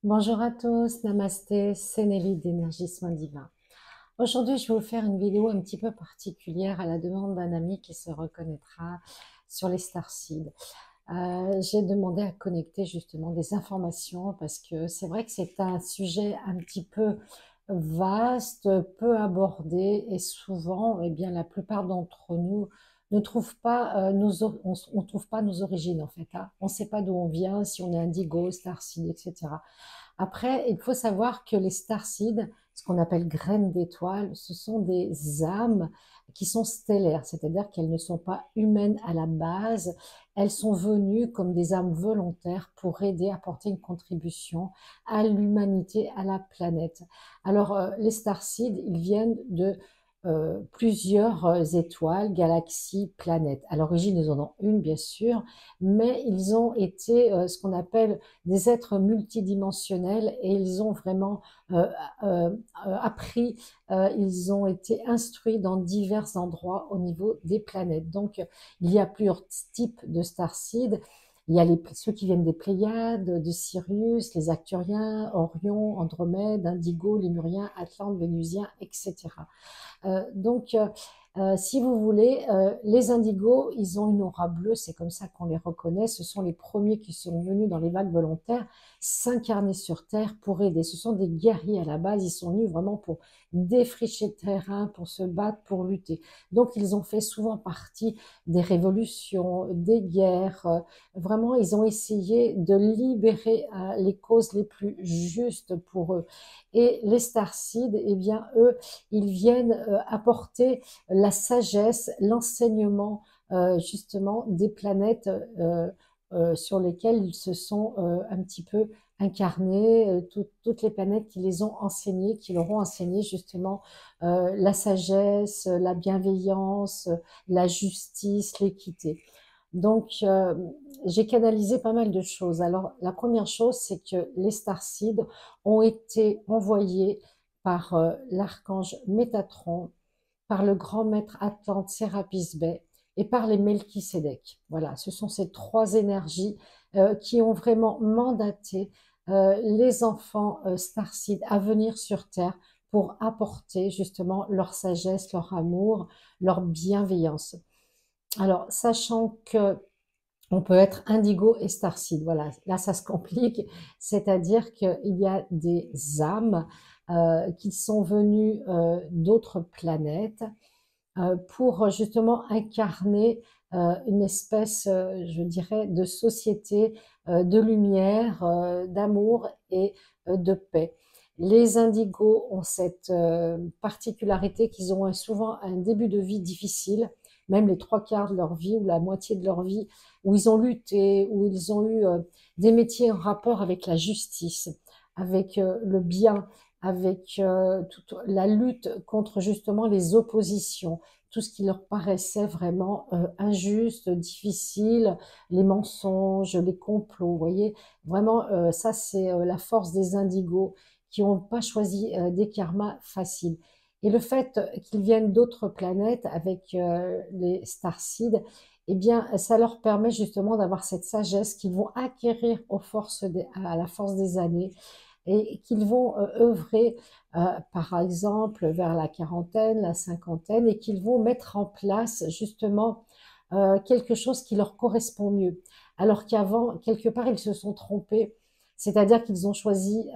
Bonjour à tous, namasté, c'est Nelly d'Énergie Soins Divins. Aujourd'hui, je vais vous faire une vidéo un petit peu particulière à la demande d'un ami qui se reconnaîtra sur les starseeds. J'ai demandé à connecter justement des informations parce que c'est vrai que c'est un sujet un petit peu vaste, peu abordé et souvent, eh bien, la plupart d'entre nous ne trouvent pas, on trouve pas nos origines en fait, hein. On ne sait pas d'où on vient, si on est indigo, starseed, etc. Après, il faut savoir que les starseeds, ce qu'on appelle graines d'étoiles, ce sont des âmes qui sont stellaires, c'est-à-dire qu'elles ne sont pas humaines à la base, elles sont venues comme des âmes volontaires pour aider, apporter une contribution à l'humanité, à la planète. Alors, les starseeds, ils viennent de plusieurs étoiles, galaxies, planètes. À l'origine, ils en ont une, bien sûr, mais ils ont été ce qu'on appelle des êtres multidimensionnels et ils ont vraiment euh, appris, ils ont été instruits dans divers endroits au niveau des planètes. Donc, il y a plusieurs types de starseeds. Il y a ceux qui viennent des Pléiades, de Sirius, les Acturiens, Orion, Andromède, Indigo, Lémuriens, Atlantes, Vénusiens, etc. Si vous voulez, les indigos, ils ont une aura bleue, c'est comme ça qu'on les reconnaît. Ce sont les premiers qui sont venus dans les vagues volontaires s'incarner sur Terre pour aider. Ce sont des guerriers à la base, ils sont venus vraiment pour défricher le terrain, pour se battre, pour lutter. Donc, ils ont fait souvent partie des révolutions, des guerres. Vraiment, ils ont essayé de libérer les causes les plus justes pour eux. Et les starseeds, eh bien, eux, ils viennent apporter la sagesse, l'enseignement justement des planètes sur lesquelles ils se sont un petit peu incarnés, toutes les planètes qui les ont enseignés, qui leur ont enseigné justement la sagesse, la bienveillance, la justice, l'équité. Donc, j'ai canalisé pas mal de choses. Alors, la première chose, c'est que les starseeds ont été envoyés par l'archange Métatron, par le grand maître Atlante Sérapis Bey et par les Melchisédek. Voilà, ce sont ces trois énergies qui ont vraiment mandaté les enfants starseeds à venir sur Terre pour apporter justement leur sagesse, leur amour, leur bienveillance. Alors, sachant que on peut être indigo et starseed. Voilà, là ça se complique, c'est-à-dire qu'il y a des âmes qui sont venues d'autres planètes pour justement incarner une espèce, je dirais, de société de lumière, d'amour et de paix. Les indigos ont cette particularité qu'ils ont souvent un début de vie difficile, même les trois quarts de leur vie ou la moitié de leur vie, où ils ont lutté, où ils ont eu des métiers en rapport avec la justice, avec le bien, avec toute la lutte contre justement les oppositions, tout ce qui leur paraissait vraiment injuste, difficile, les mensonges, les complots. Vous voyez, vraiment, ça, c'est la force des indigos qui n'ont pas choisi des karmas faciles. Et le fait qu'ils viennent d'autres planètes avec les starseeds, eh bien, ça leur permet justement d'avoir cette sagesse qu'ils vont acquérir à la force des années et qu'ils vont œuvrer, par exemple, vers la quarantaine, la cinquantaine, et qu'ils vont mettre en place justement quelque chose qui leur correspond mieux. Alors qu'avant, quelque part, ils se sont trompés, c'est-à-dire qu'ils ont choisi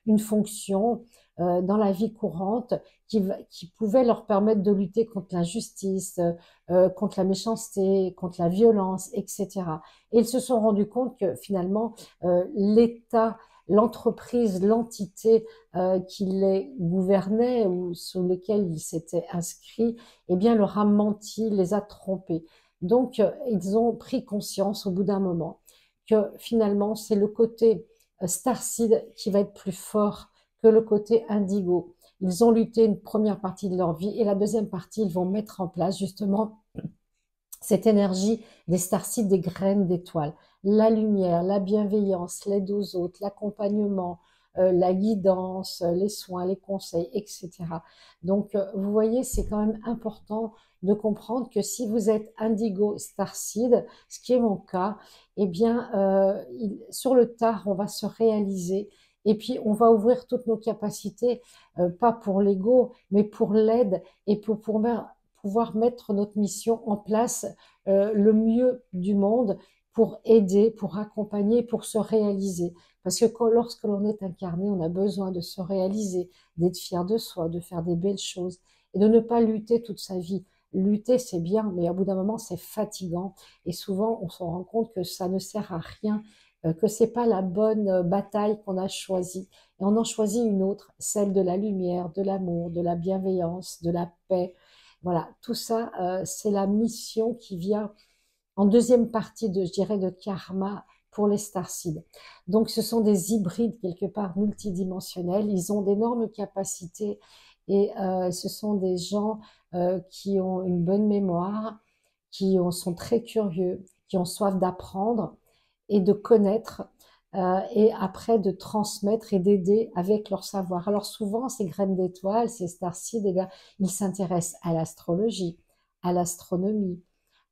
une fonction dans la vie courante qui pouvait leur permettre de lutter contre l'injustice, contre la méchanceté, contre la violence, etc. Et ils se sont rendus compte que finalement, l'État, l'entreprise, l'entité qui les gouvernait ou sur lequel ils s'étaient inscrits, eh bien, leur a menti, les a trompés. Donc, ils ont pris conscience au bout d'un moment que finalement, c'est le côté starseed qui va être plus fort que le côté indigo. Ils ont lutté une première partie de leur vie et la deuxième partie, ils vont mettre en place justement cette énergie des starseeds, des graines d'étoiles, la lumière, la bienveillance, l'aide aux autres, l'accompagnement, la guidance, les soins, les conseils, etc. Donc, vous voyez, c'est quand même important de comprendre que si vous êtes indigo starseed, ce qui est mon cas, eh bien, sur le tard, on va se réaliser Et puis, on va ouvrir toutes nos capacités, pas pour l'ego, mais pour l'aide et pour pouvoir mettre notre mission en place le mieux du monde pour aider, pour accompagner, pour se réaliser. Parce que lorsque l'on est incarné, on a besoin de se réaliser, d'être fier de soi, de faire des belles choses et de ne pas lutter toute sa vie. Lutter, c'est bien, mais au bout d'un moment, c'est fatigant. Et souvent, on se rend compte que ça ne sert à rien, que c'est pas la bonne bataille qu'on a choisie. Et on en choisit une autre, celle de la lumière, de l'amour, de la bienveillance, de la paix. Voilà, tout ça, c'est la mission qui vient en deuxième partie de, je dirais, de karma pour les starseeds. Donc, ce sont des hybrides quelque part multidimensionnels. Ils ont d'énormes capacités et ce sont des gens qui ont une bonne mémoire, sont très curieux, qui ont soif d'apprendre et de connaître et après de transmettre et d'aider avec leur savoir. Alors souvent, ces graines d'étoiles, ces starseeds, eh bien, ils s'intéressent à l'astrologie, à l'astronomie,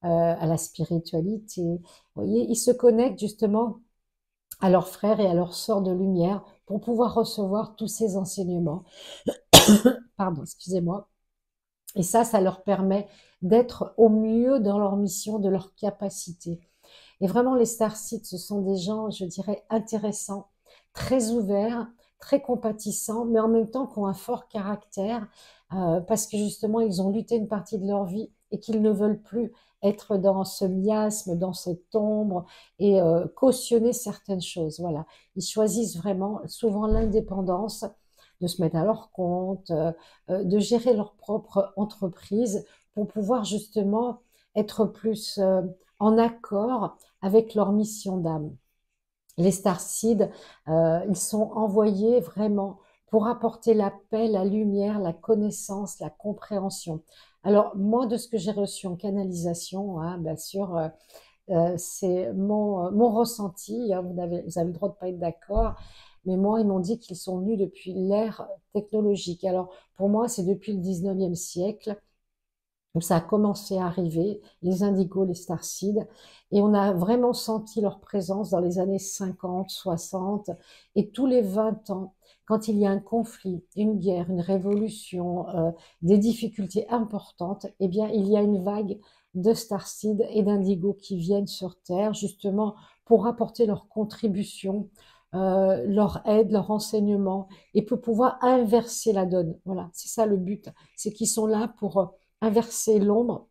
à la spiritualité. Vous voyez, ils se connectent justement à leurs frères et à leurs sœurs de lumière pour pouvoir recevoir tous ces enseignements. Pardon, excusez-moi. Et ça leur permet d'être au mieux dans leur mission, de leur capacité. Et vraiment, les starseeds, ce sont des gens, je dirais, intéressants, très ouverts, très compatissants, mais en même temps qui ont un fort caractère, parce que justement, ils ont lutté une partie de leur vie et qu'ils ne veulent plus être dans ce miasme, dans cette ombre et cautionner certaines choses. Voilà, ils choisissent vraiment souvent l'indépendance, de se mettre à leur compte, de gérer leur propre entreprise pour pouvoir justement être plus en accord avec leur mission d'âme. Les starseeds, ils sont envoyés vraiment pour apporter la paix, la lumière, la connaissance, la compréhension. Alors, moi, de ce que j'ai reçu en canalisation, hein, bien sûr, c'est mon ressenti, hein, vous avez le droit de pas être d'accord, mais moi, ils m'ont dit qu'ils sont venus depuis l'ère technologique. Alors, pour moi, c'est depuis le 19e siècle où ça a commencé à arriver, les indigos, les starseeds, et on a vraiment senti leur présence dans les années 50, 60, et tous les 20 ans, quand il y a un conflit, une guerre, une révolution, des difficultés importantes, eh bien, il y a une vague de starseeds et d'indigos qui viennent sur Terre, justement, pour apporter leur contribution, leur aide, leur enseignement, et pour pouvoir inverser la donne. Voilà, c'est ça le but, c'est qu'ils sont là pour inverser l'ombre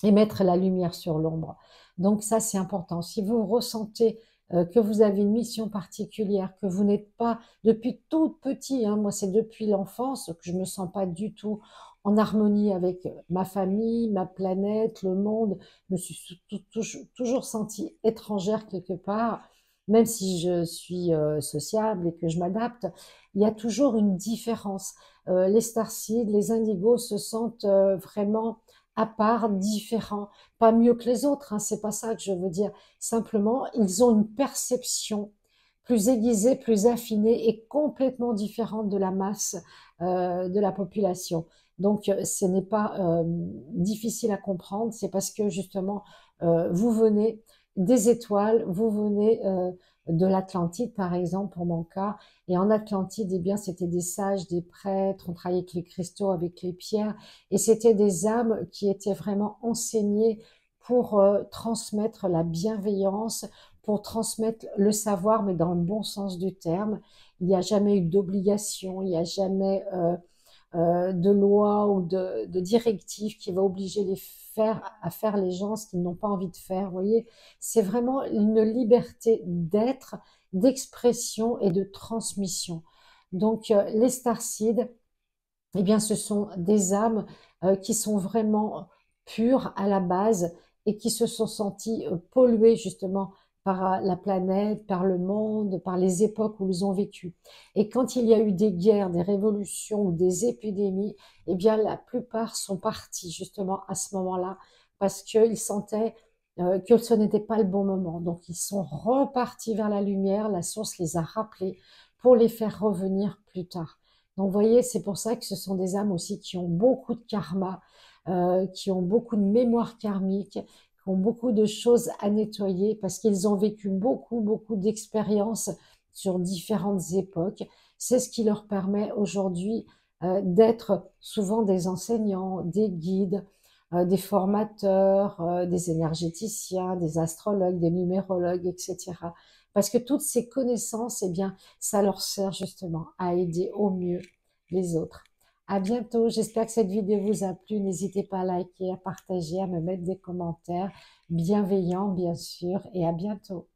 et mettre la lumière sur l'ombre. Donc ça, c'est important. Si vous ressentez que vous avez une mission particulière, que vous n'êtes pas depuis tout petit, hein, moi c'est depuis l'enfance que je me sens pas du tout en harmonie avec ma famille, ma planète, le monde. Je me suis toujours sentie étrangère quelque part, même si je suis sociable et que je m'adapte. Il y a toujours une différence. Les starseeds, les indigos se sentent vraiment à part, différents, pas mieux que les autres, hein, c'est pas ça que je veux dire. Simplement, ils ont une perception plus aiguisée, plus affinée et complètement différente de la masse de la population. Donc, ce n'est pas difficile à comprendre, c'est parce que justement, vous venez des étoiles, vous venez de l'Atlantide, par exemple, pour mon cas, et en Atlantide, eh bien, c'était des sages, des prêtres, on travaillait avec les cristaux, avec les pierres, et c'était des âmes qui étaient vraiment enseignées pour transmettre la bienveillance, pour transmettre le savoir, mais dans le bon sens du terme. Il n'y a jamais eu d'obligation, il n'y a jamais de loi ou de directive qui va obliger les faire à faire les gens ce qu'ils n'ont pas envie de faire. Vous voyez, c'est vraiment une liberté d'être, d'expression et de transmission. Donc, les starseeds, eh bien, ce sont des âmes qui sont vraiment pures à la base et qui se sont senties polluées justement par la planète, par le monde, par les époques où ils ont vécu. Et quand il y a eu des guerres, des révolutions ou des épidémies, eh bien, la plupart sont partis justement à ce moment-là parce qu'ils sentaient que ce n'était pas le bon moment. Donc, ils sont repartis vers la lumière, la source les a rappelés pour les faire revenir plus tard. Donc, vous voyez, c'est pour ça que ce sont des âmes aussi qui ont beaucoup de karma, qui ont beaucoup de mémoire karmique, qui ont beaucoup de choses à nettoyer parce qu'ils ont vécu beaucoup, beaucoup d'expériences sur différentes époques. C'est ce qui leur permet aujourd'hui d'être souvent des enseignants, des guides, des formateurs, des énergéticiens, des astrologues, des numérologues, etc. Parce que toutes ces connaissances, eh bien, ça leur sert justement à aider au mieux les autres. À bientôt, j'espère que cette vidéo vous a plu. N'hésitez pas à liker, à partager, à me mettre des commentaires bienveillants, bien sûr, et à bientôt.